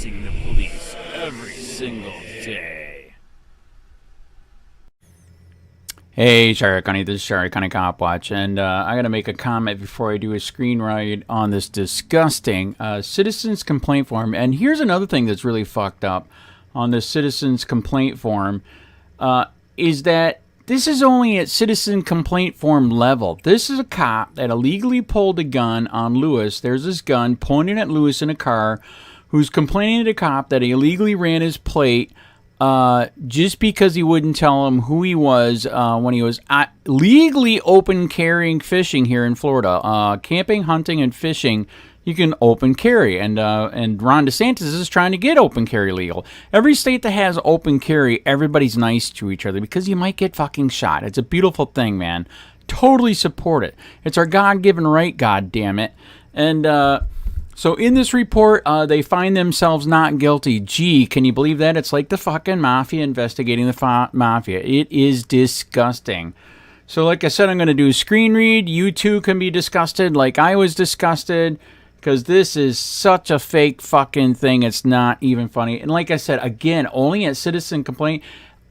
harassing the police every single day. Hey, Sheri Connie, this is Sheri Connie Cop Watch, and I gotta make a comment before I do a screen read on this disgusting citizens complaint form. And here's another thing that's really fucked up on this citizens complaint form, is that this is only at citizen complaint form level. This is a cop that illegally pulled a gun on Lewis. There's this gun pointed at Lewis in a car, who's complaining to the cop that he illegally ran his plate just because he wouldn't tell him who he was when he was legally open carrying fishing here in Florida. Camping, hunting, and fishing, you can open carry, and Ron DeSantis is trying to get open carry legal. Every state that has open carry, everybody's nice to each other because you might get fucking shot. It's a beautiful thing, man. Totally support it. It's our God-given right, God damn it. And so in this report, they find themselves not guilty. Gee, can you believe that? It's like the fucking mafia investigating the mafia. It is disgusting. So like I said, I'm going to do a screen read. You too can be disgusted like I was disgusted, because this is such a fake fucking thing. It's not even funny. And like I said, again, only at citizen complaint.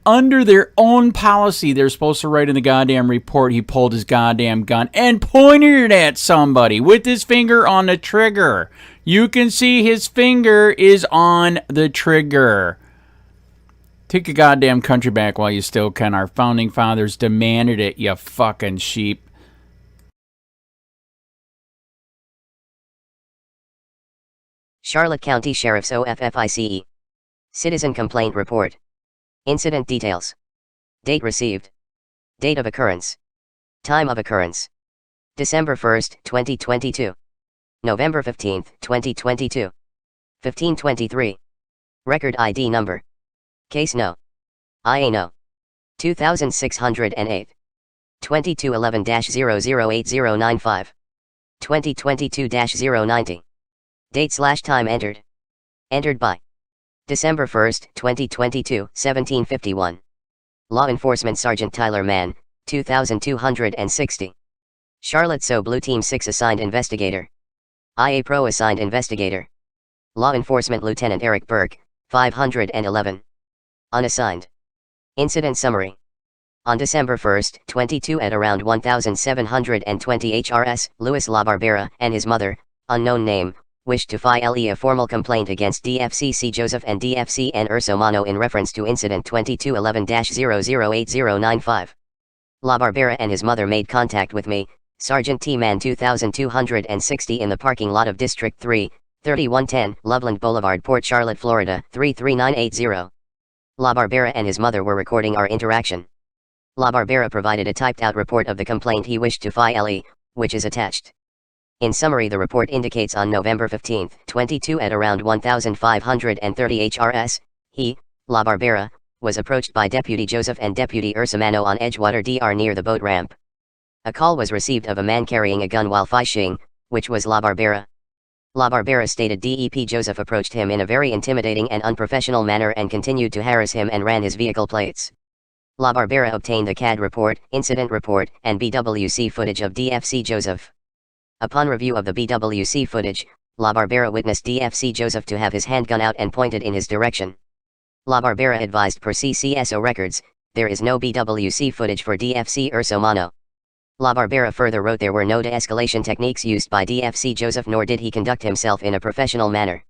Under their own policy, they're supposed to write in the goddamn report he pulled his goddamn gun and pointed it at somebody with his finger on the trigger. You can see his finger is on the trigger. Take your goddamn country back while you still can. Our founding fathers demanded it, you fucking sheep. Charlotte County Sheriff's OFFICE. Citizen Complaint Report. Incident details. Date received. Date of occurrence. Time of occurrence. December 1st, 2022. November 15th, 2022. 1523. Record ID number. Case no. IA no. 2608. 2211-008095. 2022-090. Date/time entered. Entered by December 1st, 2022, 1751. Law Enforcement Sergeant Tyler Mann, 2260. Charlotte SO Blue Team 6 Assigned Investigator. IA Pro Assigned Investigator. Law Enforcement Lieutenant Eric Burke, 511. Unassigned. Incident Summary. On December 1st, 22 at around 1720 HRS, Louis LaBarbera and his mother, unknown name, wished to file a formal complaint against DFCC Joseph and DFCN Ursomano in reference to incident 2211-008095. LaBarbera and his mother made contact with me, Sergeant T. Mann 2260 in the parking lot of District 3, 3110 Loveland Boulevard, Port Charlotte, Florida 33980. LaBarbera and his mother were recording our interaction. LaBarbera provided a typed-out report of the complaint he wished to file, which is attached. In summary, the report indicates on November 15, 22 at around 1530 HRS, he, LaBarbera, was approached by Deputy Joseph and Deputy Ursomano on Edgewater DR near the boat ramp. A call was received of a man carrying a gun while fishing, which was LaBarbera. LaBarbera stated DEP Joseph approached him in a very intimidating and unprofessional manner and continued to harass him and ran his vehicle plates. LaBarbera obtained a CAD report, incident report, and BWC footage of DFC Joseph. Upon review of the BWC footage, LaBarbera witnessed DFC Joseph to have his handgun out and pointed in his direction. LaBarbera advised per CCSO records, there is no BWC footage for DFC Ursomano. LaBarbera further wrote there were no de-escalation techniques used by DFC Joseph, nor did he conduct himself in a professional manner.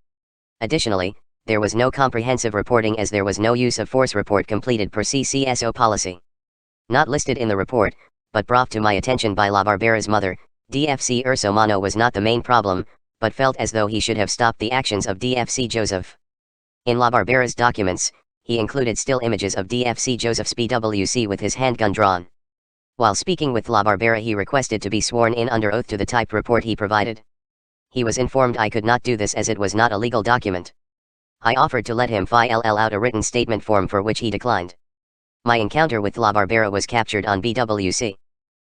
Additionally, there was no comprehensive reporting as there was no use of force report completed per CCSO policy. Not listed in the report, but brought to my attention by LaBarbera's mother, DFC Ursomano was not the main problem, but felt as though he should have stopped the actions of DFC Joseph. In LaBarbera's documents, he included still images of DFC Joseph's BWC with his handgun drawn. While speaking with LaBarbera, he requested to be sworn in under oath to the typed report he provided. He was informed I could not do this as it was not a legal document. I offered to let him file out a written statement form, for which he declined. My encounter with LaBarbera was captured on BWC.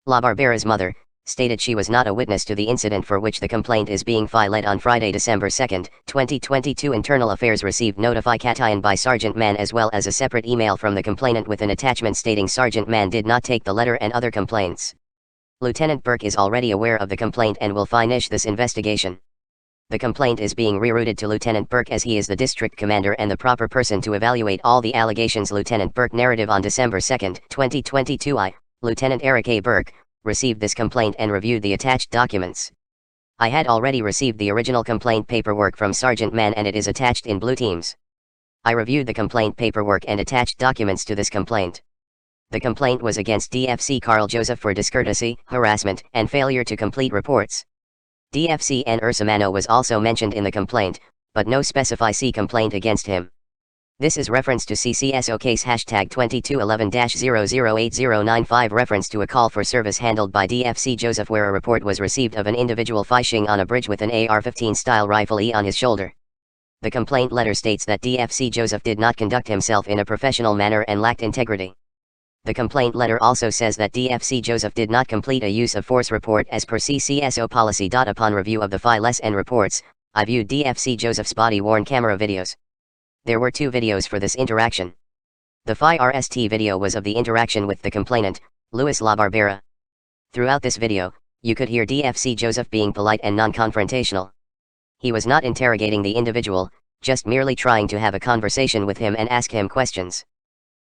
LaBarbera's mother stated she was not a witness to the incident for which the complaint is being filed. On Friday, December 2, 2022, Internal Affairs received notification by Sergeant Mann as well as a separate email from the complainant with an attachment stating Sergeant Mann did not take the letter and other complaints. Lieutenant Burke is already aware of the complaint and will finish this investigation. The complaint is being rerouted to Lieutenant Burke as he is the district commander and the proper person to evaluate all the allegations. Lieutenant Burke narrative on December 2, 2022. Lieutenant Eric A. Burke, received this complaint and reviewed the attached documents. I had already received the original complaint paperwork from Sergeant Mann and it is attached in blue teams. I reviewed the complaint paperwork and attached documents to this complaint. The complaint was against DFC Carl Joseph for discourtesy, harassment, and failure to complete reports. DFC N. Ursamano was also mentioned in the complaint, but no specify C complaint against him. This is reference to CCSO case hashtag 2211-008095 reference to a call for service handled by DFC Joseph where a report was received of an individual fishing on a bridge with an AR-15 style rifle on his shoulder. The complaint letter states that DFC Joseph did not conduct himself in a professional manner and lacked integrity. The complaint letter also says that DFC Joseph did not complete a use of force report as per CCSO policy. Upon review of the files and reports, I viewed DFC Joseph's body-worn camera videos. There were 2 videos for this interaction. The FIRST video was of the interaction with the complainant, Luis La Barbera. Throughout this video, you could hear DFC Joseph being polite and non-confrontational. He was not interrogating the individual, just merely trying to have a conversation with him and ask him questions.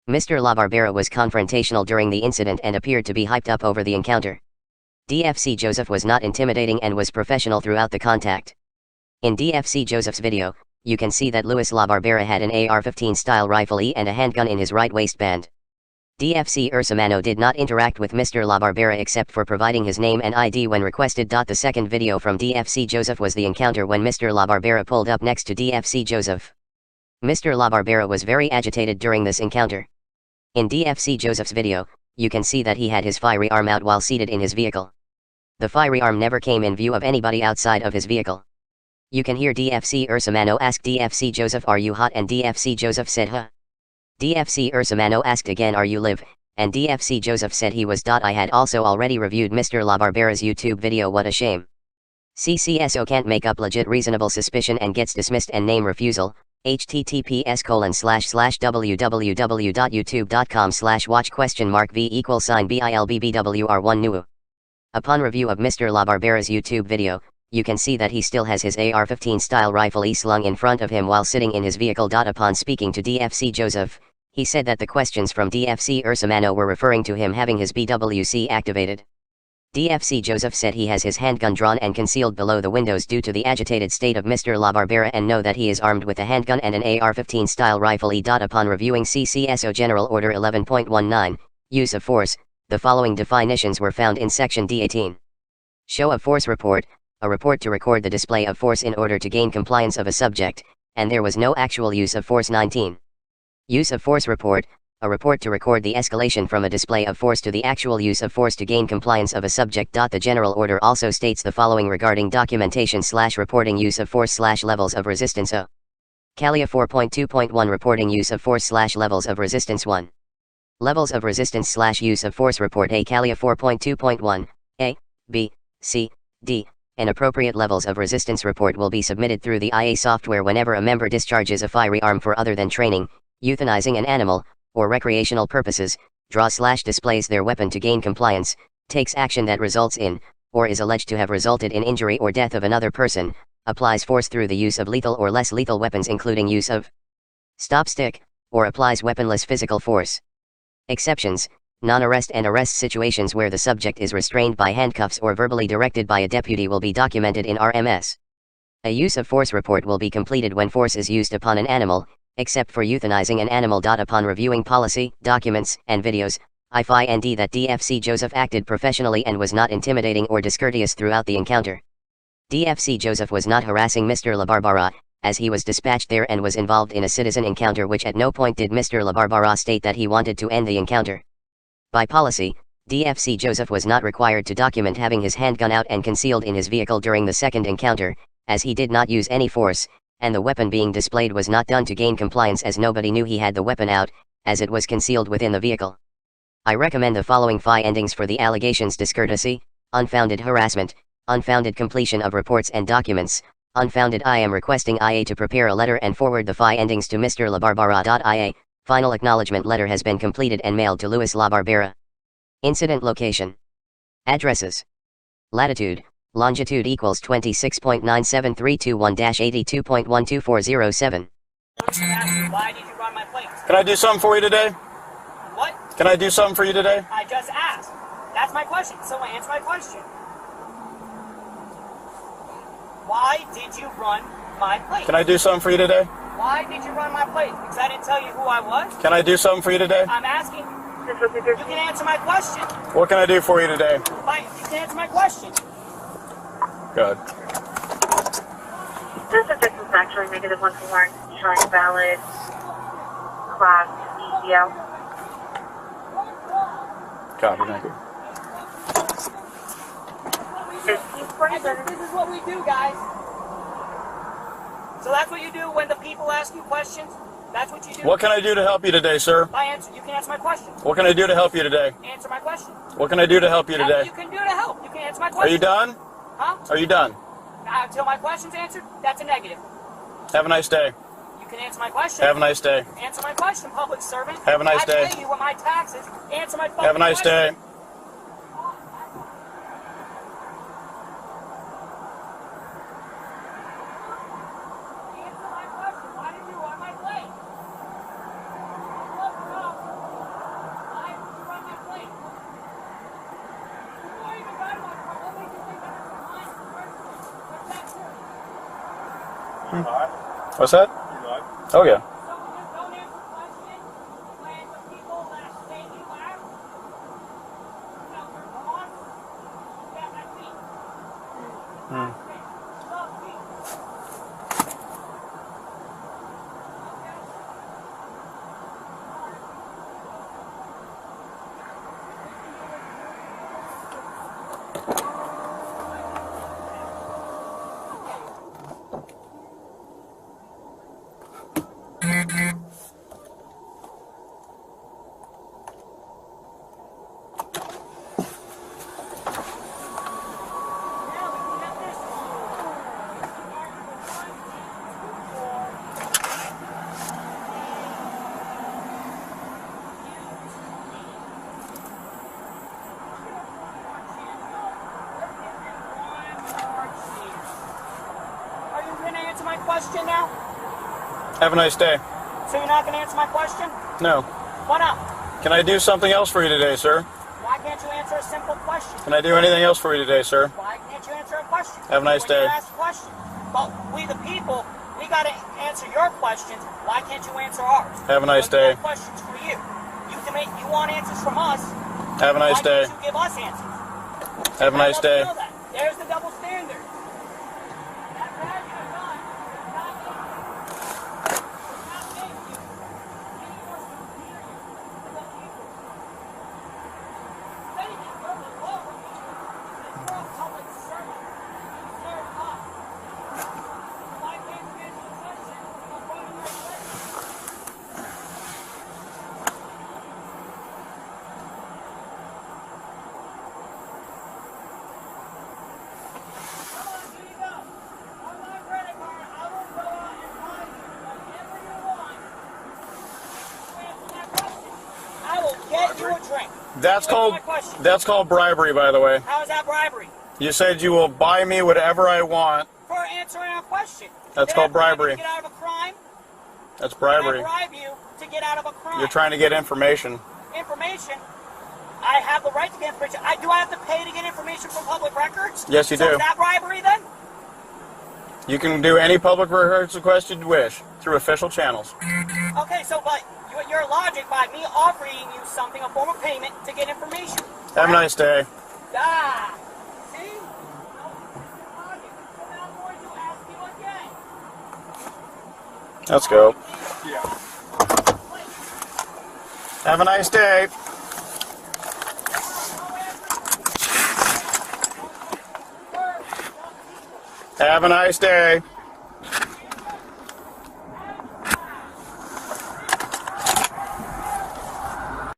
Mr. La Barbera was confrontational during the incident and appeared to be hyped up over the encounter. DFC Joseph was not intimidating and was professional throughout the contact. In DFC Joseph's video, you can see that Luis La Barbera had an AR-15 style rifle and a handgun in his right waistband. DFC Ursamano did not interact with Mr. La Barbera except for providing his name and ID when requested. The second video from DFC Joseph was the encounter when Mr. La Barbera pulled up next to DFC Joseph. Mr. La Barbera was very agitated during this encounter. In DFC Joseph's video, you can see that he had his firearm out while seated in his vehicle. The firearm never came in view of anybody outside of his vehicle. You can hear DFC Ursamano ask DFC Joseph, "Are you hot?" and DFC Joseph said, "Huh." DFC Ursamano asked again, "Are you live?" and DFC Joseph said he was. I had also already reviewed Mr. La Barbera's YouTube video. What a shame. CCSO can't make up legit reasonable suspicion and gets dismissed and name refusal. https://www.youtube.com/watch?v=bilbbwr1new. Upon review of Mr. La Barbera's YouTube video, you can see that he still has his AR-15 style rifle slung in front of him while sitting in his vehicle. Upon speaking to DFC Joseph, he said that the questions from DFC Ursamano were referring to him having his BWC activated. DFC Joseph said he has his handgun drawn and concealed below the windows due to the agitated state of Mr. La Barbera and know that he is armed with a handgun and an AR-15 style rifle. Upon reviewing CCSO General Order 11.19, Use of Force, the following definitions were found in Section D18. Show of Force Report, a report to record the display of force in order to gain compliance of a subject, and there was no actual use of force. 19. Use of Force Report, a report to record the escalation from a display of force to the actual use of force to gain compliance of a subject. The General Order also states the following regarding documentation/reporting use of force/levels of resistance. CALIA 4.2.1 Reporting use of force/levels of resistance. 1. Levels of resistance/use of force report. A. CALIA 4.2.1, A, B, C, D. An appropriate levels of resistance report will be submitted through the IA software whenever a member discharges a firearm for other than training, euthanizing an animal, or recreational purposes, draws/displays their weapon to gain compliance, takes action that results in, or is alleged to have resulted in injury or death of another person, applies force through the use of lethal or less lethal weapons including use of stop stick, or applies weaponless physical force. Exceptions: non-arrest and arrest situations where the subject is restrained by handcuffs or verbally directed by a deputy will be documented in RMS. A use of force report will be completed when force is used upon an animal, except for euthanizing an animal. Upon reviewing policy, documents, and videos, I find that DFC Joseph acted professionally and was not intimidating or discourteous throughout the encounter. DFC Joseph was not harassing Mr. La Barbera, as he was dispatched there and was involved in a citizen encounter which at no point did Mr. La Barbera state that he wanted to end the encounter. By policy, DFC Joseph was not required to document having his handgun out and concealed in his vehicle during the second encounter, as he did not use any force, and the weapon being displayed was not done to gain compliance as nobody knew he had the weapon out, as it was concealed within the vehicle. I recommend the following 5 endings for the allegations: discourtesy, unfounded harassment, unfounded completion of reports and documents, unfounded. I am requesting IA to prepare a letter and forward the 5 endings to Mr. La Barbera. IA, final acknowledgement letter has been completed and mailed to Luis La Barbera. Incident location. Addresses. Latitude, Longitude equals 26.97321-82.12407. Why did you run my plate? Can I do something for you today? What? Can I do something for you today? I just asked. That's my question. So answer my question. Why did you run my plate? Can I do something for you today? Why did you run my plate? Because I didn't tell you who I was? Can I do something for you today? I'm asking. You can answer my question. What can I do for you today? Fine, you can answer my question. Good. This subject is actually -1 for warrant, showing valid class ECL. Copy, thank you. This is what we do, guys. So that's what you do when the people ask you questions? That's what you do? What can I do to help you today, sir? You can answer my question. What can I do to help you today? Answer my question. What can I do to help you That's today? what you can do to help. You can answer my Are question. you done? Huh? Are you done? Until my question's answered, that's a negative. Have a nice day. You can answer my question. Have a nice day. Answer my question, public servant. Have a nice day. I pay you with my taxes. Answer my fucking Have a nice question. day. Answer my question. Why did you run my plate? Why did you run my plate? Before you even got in my car, what made you think that was mine in the first place? What's that for? What's that? Oh, yeah. So just don't answer questions when the people that say you ask. No, come on. Yeah, that's me. Okay. Love me. Are you going to answer my question now? Have a nice day. So you're not going to answer my question? No. Why not? Can I do something else for you today, sir? Why can't you answer a simple question? Can I do anything else for you today, sir? Why can't you answer a question? Have a nice When day. you ask a question. But we the people, we got to answer your questions. Why can't you answer ours? Have a nice When we day. have questions for you. You want answers from us. Have a nice Why day. can't you give us answers? Have a nice I'd love to day. know that. There's the double standard. That badge you have done does not make you any more superior to the people. If anything, you're below the people. You're a public servant. You serve us. Why can't you answer the question of running your place? Come on, here you go. On my credit card, I will go out and buy you whatever you want. You answer my question. I will get you a drink. That's You answer called my question. that's called bribery, by the way. How is that bribery? You said you will buy me whatever I want. For answering a question. That's Did I called bribe you bribery. to get out of a crime? That's Did bribery. I bribe you to get out of a crime? You're trying to get information. Information. I have the right to get information. Do I have to pay to get information from public records? Yes, you So do. is that bribery then? You can do any public records request you wish through official channels. Okay, so but your logic by me offering you something, a form of payment to get information. Have a nice day. Ah, see? No, logic. So now I'm going to ask you again. Let's go. Have a nice day. Have a nice day.